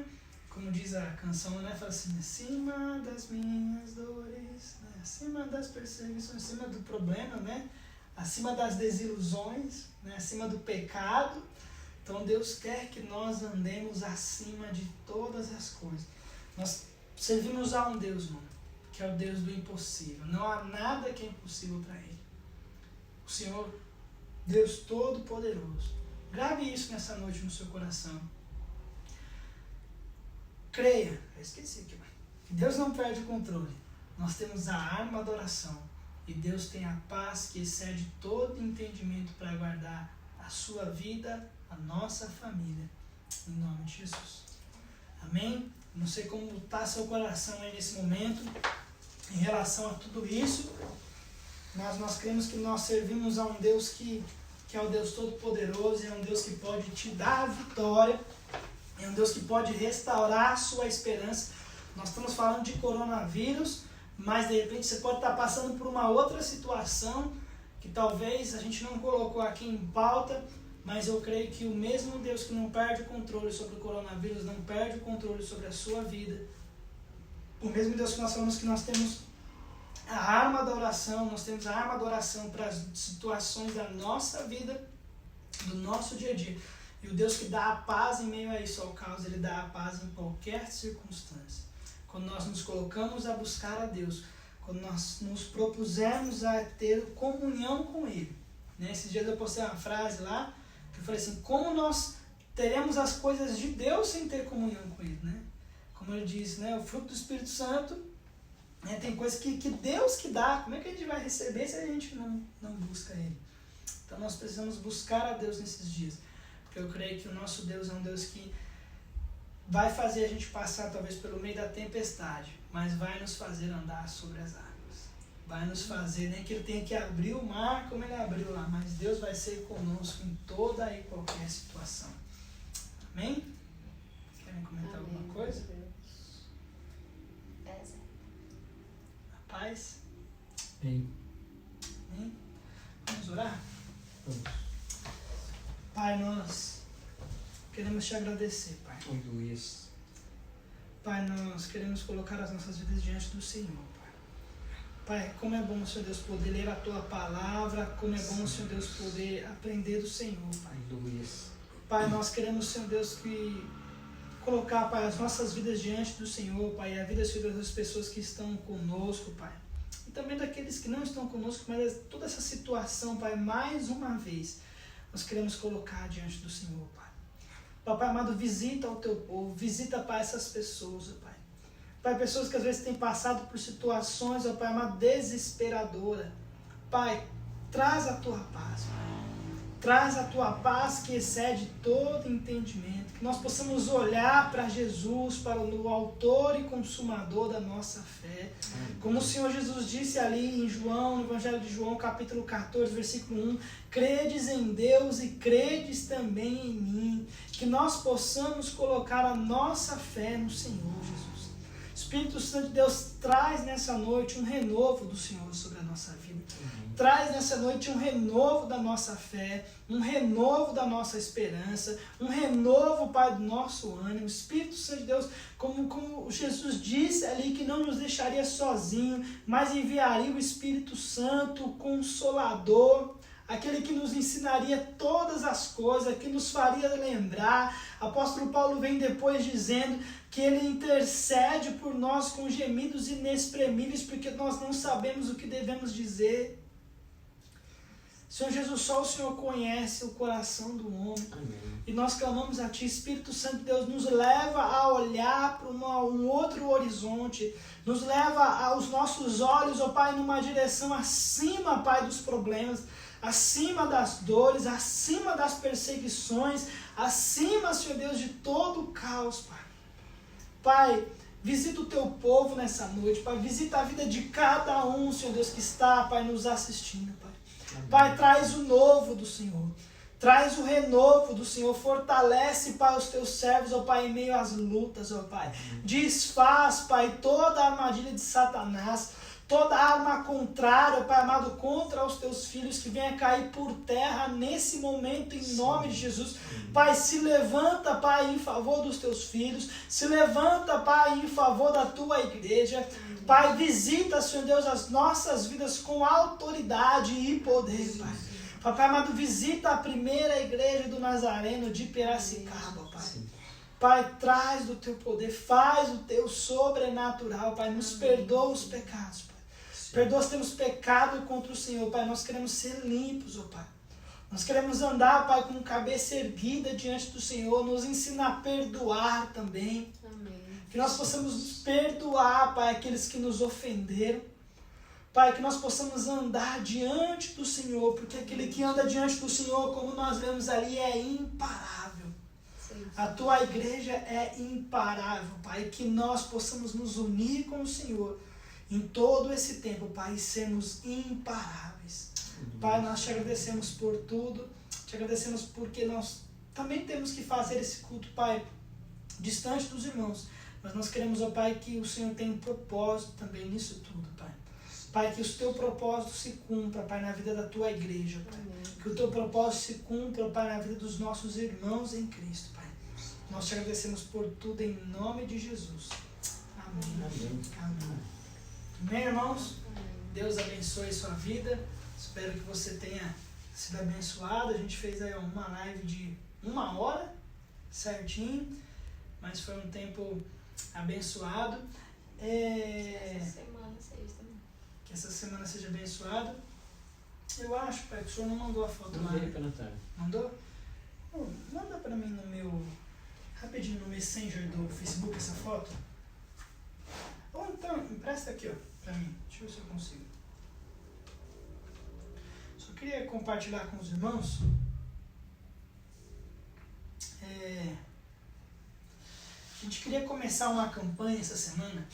como diz a canção, né? Fala assim, acima das minhas dores, né? Acima das perseguições, acima do problema, né? Acima das desilusões, né? Acima do pecado. Então Deus quer que nós andemos acima de todas as coisas. Nós servimos a um Deus, mano, que é o Deus do impossível. Não há nada que é impossível para Ele. O Senhor, Deus Todo-Poderoso. Grave isso nessa noite no seu coração. Creia, eu esqueci aqui, que Deus não perde o controle. Nós temos a arma da oração. E Deus tem a paz que excede todo entendimento para guardar a sua vida, a nossa família. Em nome de Jesus. Amém? Não sei como está seu coração aí nesse momento, em relação a tudo isso, mas nós cremos que nós servimos a um Deus que é o Deus Todo-Poderoso, é um Deus que pode te dar a vitória, é um Deus que pode restaurar a sua esperança. Nós estamos falando de coronavírus, mas de repente você pode estar passando por uma outra situação que talvez a gente não colocou aqui em pauta, mas eu creio que o mesmo Deus que não perde o controle sobre o coronavírus, não perde o controle sobre a sua vida. O mesmo Deus que nós falamos que nós temos a arma da oração, nós temos a arma da oração para as situações da nossa vida, do nosso dia a dia. E o Deus que dá a paz em meio a isso, ao caos, Ele dá a paz em qualquer circunstância. Quando nós nos colocamos a buscar a Deus, quando nós nos propusermos a ter comunhão com Ele. Né? Esses dias eu postei uma frase lá, que eu falei assim, como nós teremos as coisas de Deus sem ter comunhão com Ele, né? Como ele diz, né? O fruto do Espírito Santo, né? Tem coisas que Deus que dá, como é que a gente vai receber se a gente não busca Ele? Então nós precisamos buscar a Deus nesses dias, porque eu creio que o nosso Deus é um Deus que vai fazer a gente passar talvez pelo meio da tempestade, mas vai nos fazer andar sobre as águas. Vai nos fazer, nem que Ele tenha que abrir o mar como Ele abriu lá, mas Deus vai ser conosco em toda e qualquer situação. Amém? Querem comentar alguma coisa? A paz? Bem, Amém? Vamos orar? vamos. Pai, nós queremos te agradecer, Pai. Oi, Luiz. Pai, nós queremos colocar as nossas vidas diante do Senhor, Pai. Pai, como é bom, Senhor Deus, poder ler a Tua palavra, como é bom, Senhor Deus, poder aprender do Senhor, Pai. Luiz. Pai, nós queremos, Senhor Deus, que colocar, Pai, as nossas vidas diante do Senhor, Pai, e a vida, Senhor Deus, das pessoas que estão conosco, Pai. E também daqueles que não estão conosco, mas toda essa situação, Pai, mais uma vez, nós queremos colocar diante do Senhor, Pai. Papai amado, visita o teu povo, visita, Pai, essas pessoas, ó Pai. Pai, pessoas que às vezes têm passado por situações, ó Pai amado, desesperadoras. Pai, traz a tua paz, Pai. Traz a tua paz que excede todo entendimento. Que nós possamos olhar para Jesus, para o autor e consumador da nossa fé. Como o Senhor Jesus disse ali em João, no Evangelho de João, capítulo 14, versículo 1. Credes em Deus e credes também em mim. Que nós possamos colocar a nossa fé no Senhor Jesus. Espírito Santo de Deus, traz nessa noite um renovo do Senhor sobre a nossa vida. Traz nessa noite um renovo da nossa fé, um renovo da nossa esperança, um renovo, Pai, do nosso ânimo. Espírito Santo de Deus, como Jesus disse ali, que não nos deixaria sozinho, mas enviaria o Espírito Santo, o Consolador, aquele que nos ensinaria todas as coisas, que nos faria lembrar. Apóstolo Paulo vem depois dizendo que ele intercede por nós com gemidos inexprimíveis, porque nós não sabemos o que devemos dizer. Senhor Jesus, só o Senhor conhece o coração do homem. Amém. E nós clamamos a Ti, Espírito Santo de Deus, nos leva a olhar para um outro horizonte, nos leva aos nossos olhos, ó Pai, numa direção acima, Pai, dos problemas, acima das dores, acima das perseguições, acima, Senhor Deus, de todo o caos, Pai. Pai, visita o Teu povo nessa noite, Pai, visita a vida de cada um, Senhor Deus, que está, Pai, nos assistindo, Pai. Pai, traz o novo do Senhor, traz o renovo do Senhor, fortalece, Pai, os Teus servos, ó Pai, em meio às lutas, ó Pai. Desfaz, Pai, toda a armadilha de Satanás, toda arma contrária, Pai amado, contra os Teus filhos, que venha cair por terra nesse momento, em nome de Jesus. Pai, se levanta, Pai, em favor dos Teus filhos, se levanta, Pai, em favor da Tua igreja. Pai, visita, Senhor Deus, as nossas vidas com autoridade e poder, Pai. Papai amado, visita a primeira igreja do Nazareno de Piracicaba, Pai. Pai, traz do Teu poder, faz o Teu sobrenatural, Pai. Nos perdoa os pecados, Pai. Perdoa se temos pecado contra o Senhor, Pai. Nós queremos ser limpos, ó Pai. Nós queremos andar, Pai, com cabeça erguida diante do Senhor. Nos ensina a perdoar também. Amém. Que nós possamos perdoar, Pai, aqueles que nos ofenderam. Pai, que nós possamos andar diante do Senhor, porque aquele que anda diante do Senhor, como nós vemos ali, é imparável. Sim. A Tua igreja é imparável, Pai, que nós possamos nos unir com o Senhor em todo esse tempo, Pai, e sermos imparáveis. Pai, nós Te agradecemos por tudo, Te agradecemos porque nós também temos que fazer esse culto, Pai, distante dos irmãos. Mas nós queremos, ó Pai, que o Senhor tenha um propósito também nisso tudo, Pai. Pai, que o Teu propósito se cumpra, Pai, na vida da Tua igreja, Pai. Amém. Que o Teu propósito se cumpra, Pai, na vida dos nossos irmãos em Cristo, Pai. Nós Te agradecemos por tudo em nome de Jesus. Amém. Amém. Amém. Amém, irmãos? Amém. Deus abençoe sua vida. Espero que você tenha sido abençoado. A gente fez aí uma live de 1 hora, certinho. Mas foi um tempo abençoado. Essa semana, vocês também. Que essa semana seja abençoada. Eu acho, Pai, que o senhor não mandou a foto lá. Mandei para Natália. Mandou? Oh, manda pra mim no meu... Rapidinho, no Messenger do Facebook essa foto. Ou então, empresta aqui, ó, pra mim. Deixa eu ver se eu consigo. Só queria compartilhar com os irmãos. A gente queria começar uma campanha essa semana.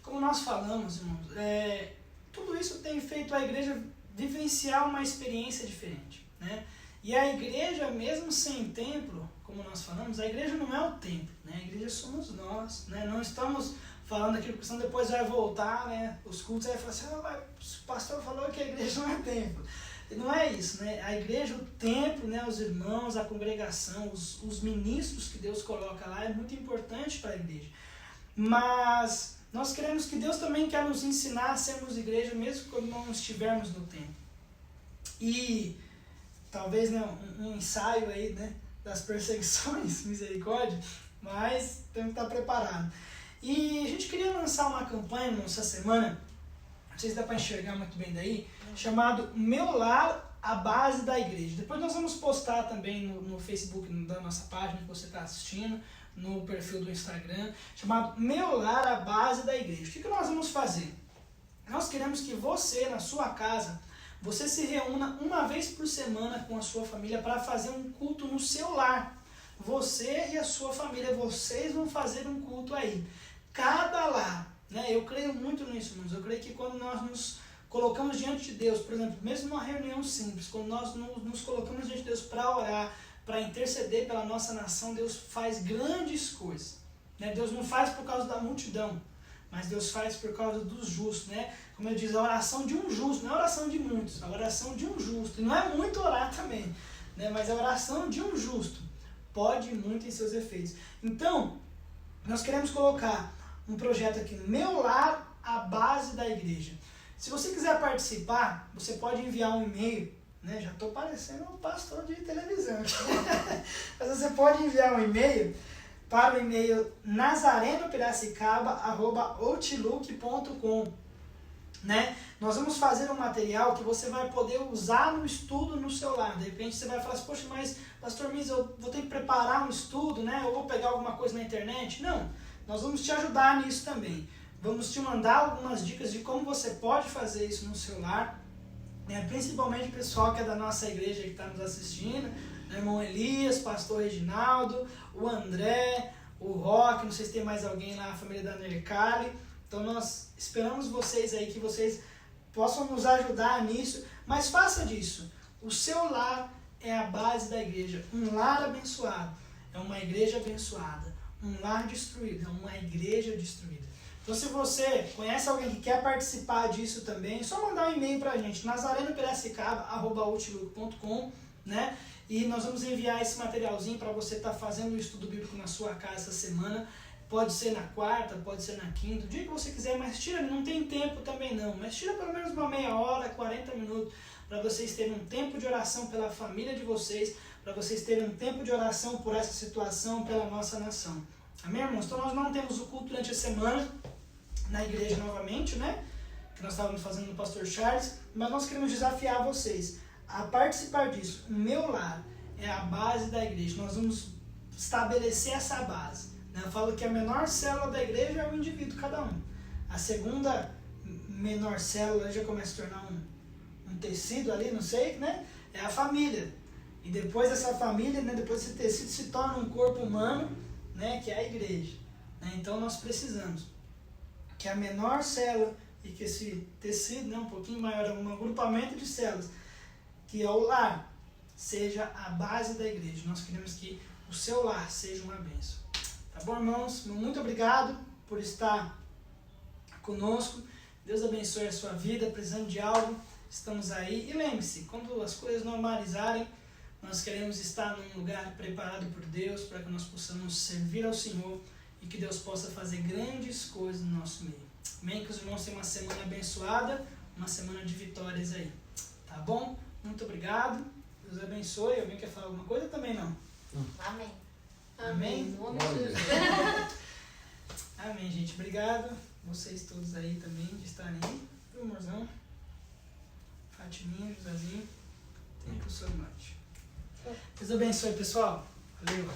Como nós falamos, irmãos, tudo isso tem feito a igreja vivenciar uma experiência diferente, né? E a igreja, mesmo sem templo, como nós falamos, a igreja não é o templo, né? A igreja somos nós, né? Não estamos falando aquilo que depois vai voltar, né? Os cultos aí falam assim, o pastor falou que a igreja não é templo. E não é isso, né? A igreja, o templo, né? Os irmãos, a congregação, os ministros que Deus coloca lá é muito importante para a igreja. Mas nós queremos que Deus também quer nos ensinar a sermos igreja, mesmo quando não estivermos no templo. E talvez, né, um ensaio aí, né, das perseguições, misericórdia, mas temos que estar preparado. E a gente queria lançar uma campanha essa semana, não sei se dá para enxergar muito bem daí, chamado Meu Lar a base da igreja. Depois nós vamos postar também no Facebook da nossa página que você está assistindo, no perfil do Instagram, chamado Meu Lar, a base da igreja. O que nós vamos fazer? Nós queremos que você, na sua casa, você se reúna uma vez por semana com a sua família para fazer um culto no seu lar. Você e a sua família, vocês vão fazer um culto aí. Cada lar, né? Eu creio muito nisso, irmãos. Eu creio que quando nós nos colocamos diante de Deus, por exemplo, mesmo numa reunião simples, quando nós nos colocamos diante de Deus para orar, para interceder pela nossa nação, Deus faz grandes coisas. Né? Deus não faz por causa da multidão, mas Deus faz por causa dos justos. Né? Como eu disse, a oração de um justo, não é a oração de muitos, a oração de um justo. E não é muito orar também, né? Mas a oração de um justo pode muito em seus efeitos. Então, nós queremos colocar um projeto aqui, Meu Lar, a base da igreja. Se você quiser participar, você pode enviar um e-mail, né? Já estou parecendo um pastor de televisão. Mas você pode enviar um e-mail para o e-mail nazarenopiracicaba@outlook.com, né? Nós vamos fazer um material que você vai poder usar no estudo no seu lar. De repente você vai falar assim, poxa, mas pastor Miz, eu vou ter que preparar um estudo, né? Eu vou pegar alguma coisa na internet. Não, nós vamos te ajudar nisso também. Vamos te mandar algumas dicas de como você pode fazer isso no seu lar, né? Principalmente o pessoal que é da nossa igreja que está nos assistindo, né? Irmão Elias, pastor Reginaldo, o André, o Roque, não sei se tem mais alguém lá, a família da Nercali. Então nós esperamos vocês aí, que vocês possam nos ajudar nisso, mas faça disso. O seu lar é a base da igreja. Um lar abençoado é uma igreja abençoada. Um lar destruído é uma igreja destruída. Então, se você conhece alguém que quer participar disso também, é só mandar um e-mail pra gente, nazarenopiracicaba@outlook.com, né? E nós vamos enviar esse materialzinho para você estar fazendo o estudo bíblico na sua casa essa semana. Pode ser na quarta, pode ser na quinta, o dia que você quiser, mas tira, não tem tempo também não, mas tira pelo menos uma meia hora, 40 minutos, para vocês terem um tempo de oração pela família de vocês, para vocês terem um tempo de oração por essa situação, pela nossa nação. Amém, irmãos? Então nós não temos o culto durante a semana na igreja novamente, né? Que nós estávamos fazendo no Pastor Charles, mas nós queremos desafiar vocês a participar disso. O Meu Lar é a base da igreja. Nós vamos estabelecer essa base. Né? Eu falo que a menor célula da igreja é o indivíduo, cada um. A segunda menor célula já começa a tornar um tecido ali, não sei, né? É a família. E depois essa família, né? Depois esse tecido se torna um corpo humano, né? Que é a igreja. Né? Então nós precisamos que a menor célula e que esse tecido, né, um pouquinho maior, um agrupamento de células, que é o lar, seja a base da igreja. Nós queremos que o seu lar seja uma bênção. Tá bom, irmãos? Muito obrigado por estar conosco. Deus abençoe a sua vida, precisando de algo, estamos aí. E lembre-se, quando as coisas normalizarem, nós queremos estar num lugar preparado por Deus para que nós possamos servir ao Senhor e que Deus possa fazer grandes coisas no nosso meio. Amém? Que os irmãos tenham uma semana abençoada, uma semana de vitórias aí. Tá bom? Muito obrigado. Deus abençoe. Alguém quer falar alguma coisa? Também não. Amém. Amém? Em nome de Jesus. Amém, gente. Obrigado. Vocês todos aí também de estarem aí. Viu, amorzão? Fatiminha, Josézinho. Tempo somente. Deus abençoe, pessoal. Valeu.